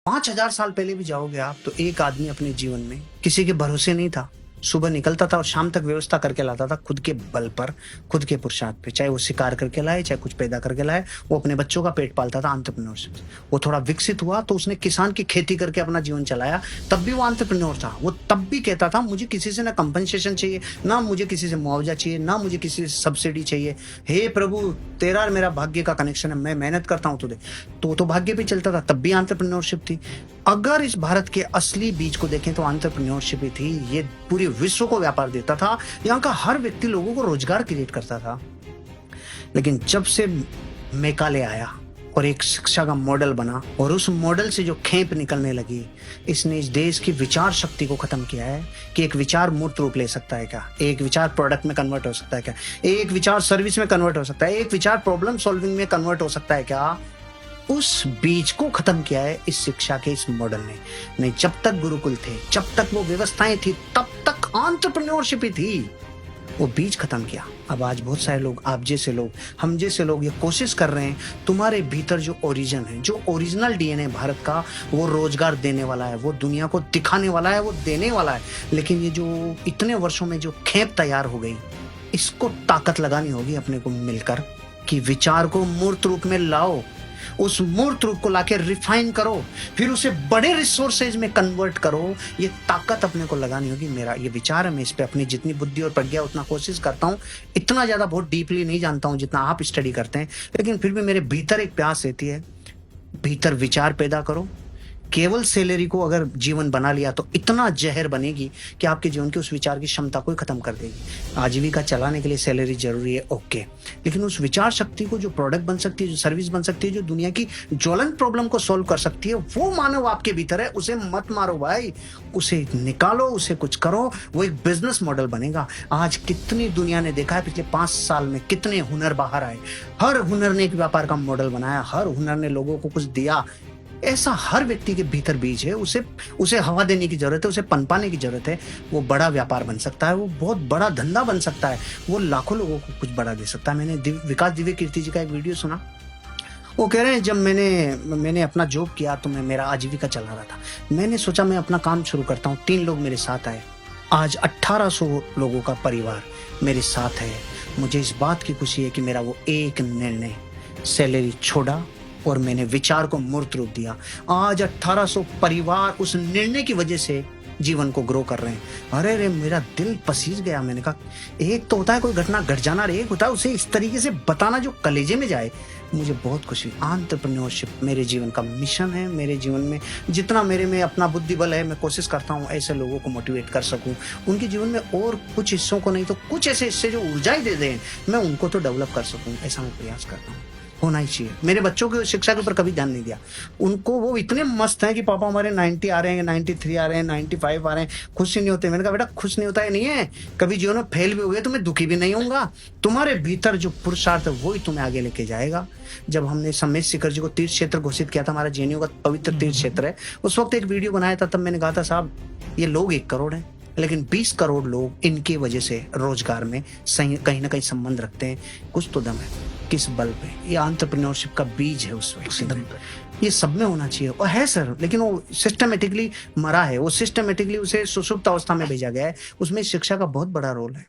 5000 साल पहले भी जाओगे आप तो एक आदमी अपने जीवन में किसी के भरोसे नहीं था। सुबह निकलता था और शाम तक व्यवस्था करके लाता था खुद के बल पर, खुद के पुरुषार्थ पे। चाहे वो शिकार करके लाए, चाहे कुछ पैदा करके लाए, वो अपने बच्चों का पेट पालता था एंटरप्रेन्योरशिप। वो थोड़ा विकसित हुआ तो उसने किसान की खेती करके अपना जीवन चलाया, तब भी वो एंटरप्रेन्योर था। वो तब भी कहता था मुझे किसी से ना कंपनसेशन चाहिए, ना मुझे किसी से मुआवजा चाहिए, ना मुझे किसी से सब्सिडी चाहिए। हे प्रभु, तेरा और मेरा भाग्य का कनेक्शन है, मैं मेहनत करता हूँ तुझे। तो भाग्य पे चलता था, तब भी एंटरप्रेन्योरशिप थी। अगर इस भारत के असली बीज को देखें तो एंटरप्रेन्योरशिप ही थी। ये पूरे विश्व को व्यापार देता था, यहाँ का हर व्यक्ति लोगों को रोजगार क्रिएट करता था। लेकिन जब से मेकाले आया और एक शिक्षा का मॉडल बना और उस मॉडल से जो खेप निकलने लगी, इसने इस देश की विचार शक्ति को खत्म किया है कि एक विचार मूर्त रूप ले सकता है क्या, एक विचार प्रोडक्ट में कन्वर्ट हो सकता है क्या, एक विचार सर्विस में कन्वर्ट हो सकता है, एक विचार प्रॉब्लम सॉल्विंग में कन्वर्ट हो सकता है क्या। उस बीज को खत्म किया है इस शिक्षा के, इस मॉडल ने। नहीं, जब तक गुरुकुल थे, जब तक वो व्यवस्थाएं थी, तब तक एंटरप्रेन्योरशिप ही थी। वो बीज खत्म किया। अब आज बहुत सारे लोग, आप जैसे लोग, हम जैसे लोग ये कोशिश कर रहे हैं, तुम्हारे भीतर जो ओरिजिन है, जो ओरिजिनल डीएनए भारत का, वो रोजगार देने वाला है, वो दुनिया को दिखाने वाला है, वो देने वाला है। लेकिन ये जो इतने वर्षों में जो खेप तैयार हो गई, इसको ताकत लगानी होगी अपने को मिलकर कि विचार को मूर्त रूप में लाओ, उस मूर्त रूप को लाके रिफाइन करो, फिर उसे बड़े रिसोर्सेज में कन्वर्ट करो। ये ताकत अपने को लगानी होगी। मेरा ये विचार है, मैं इस पे अपनी जितनी बुद्धि और प्रज्ञा उतना कोशिश करता हूँ। इतना ज्यादा बहुत डीपली नहीं जानता हूँ जितना आप स्टडी करते हैं, लेकिन फिर भी मेरे भीतर एक प्यास रहती है, भीतर विचार पैदा करो। केवल सैलरी को अगर जीवन बना लिया तो इतना जहर बनेगी कि आपके जीवन की उस विचार की क्षमता को ही खत्म कर देगी। आजीविका चलाने के लिए सैलरी जरूरी है, ओके, लेकिन उस विचार शक्ति को जो प्रोडक्ट बन सकती है, जो सर्विस बन सकती है, जो दुनिया की ज्वलंत प्रॉब्लम को सॉल्व कर सकती है, वो मानव आपके भीतर है। उसे मत मारो भाई, उसे निकालो, उसे कुछ करो, वो एक बिजनेस मॉडल बनेगा। आज कितनी दुनिया ने देखा है, पिछले 5 साल में कितने हुनर बाहर आए। हर हुनर ने एक व्यापार का मॉडल बनाया, हर हुनर ने लोगों को कुछ दिया। ऐसा हर व्यक्ति के भीतर बीज है, उसे हवा देने की जरूरत है, उसे पनपाने की जरूरत है। वो बड़ा व्यापार बन सकता है, वो बहुत बड़ा धंधा बन सकता है, वो लाखों लोगों को कुछ बड़ा दे सकता है। मैंने विकास दिव्य कीर्ति जी का एक वीडियो सुना। वो कह रहे हैं जब मैंने अपना जॉब किया तो मेरा आजीविका चला रहा था। मैंने सोचा मैं अपना काम शुरू करता हूँ। 3 लोग मेरे साथ आए। आज 1800 लोगों का परिवार मेरे साथ है। मुझे इस बात की खुशी है कि मेरा वो एक निर्णय, सैलरी छोड़ा और मैंने विचार को मूर्त रूप दिया। आज 1800 परिवार उस निर्णय की वजह से जीवन को ग्रो कर रहे हैं। अरे रे, मेरा दिल पसीज गया। मैंने कहा, एक तो होता है कोई घटना घट जाना, और एक होता है उसे इस तरीके से बताना जो कलेजे में जाए। मुझे बहुत खुशी। एंटरप्रेन्योरशिप मेरे जीवन का मिशन है। मेरे जीवन में जितना मेरे में अपना बुद्धि बल है, मैं कोशिश करता हूँ ऐसे लोगों को मोटिवेट कर सकूँ, उनके जीवन में और कुछ हिस्सों को नहीं तो कुछ ऐसे हिस्से जो ऊर्जा ही दे दें, मैं उनको तो डेवलप कर सकूँ। ऐसा मैं प्रयास करता हूँ। होना ही चाहिए। मेरे बच्चों की शिक्षा के ऊपर कभी ध्यान नहीं दिया। उनको वो इतने मस्त हैं कि पापा हमारे 90 आ रहे हैं, 93 आ रहे हैं, 95 आ रहे हैं, खुश ही नहीं होते। मैंने कहा बेटा, खुश नहीं होता है नहीं है, कभी जीवन में फेल भी हो गए तो मैं दुखी भी नहीं होऊंगा। तुम्हारे भीतर जो पुरुषार्थ है वो ही तुम्हें आगे लेके जाएगा। जब हमने समेत शिखर जी को तीर्थ क्षेत्र घोषित किया था, हमारा जेएनयू का पवित्र तीर्थ क्षेत्र है, उस वक्त एक वीडियो बनाया था। तब मैंने कहा था साहब, ये लोग 1 करोड़ हैं, लेकिन 20 करोड़ लोग इनकी वजह से रोजगार में कहीं ना कहीं संबंध रखते हैं। कुछ तो दम है, किस बल पे? ये एंटरप्रेन्योरशिप का बीज है उस वक्त। ये सब में होना चाहिए और है सर, लेकिन वो सिस्टमेटिकली मरा है। वो सिस्टमेटिकली उसे सुषुप्त अवस्था में भेजा गया है। उसमें शिक्षा का बहुत बड़ा रोल है।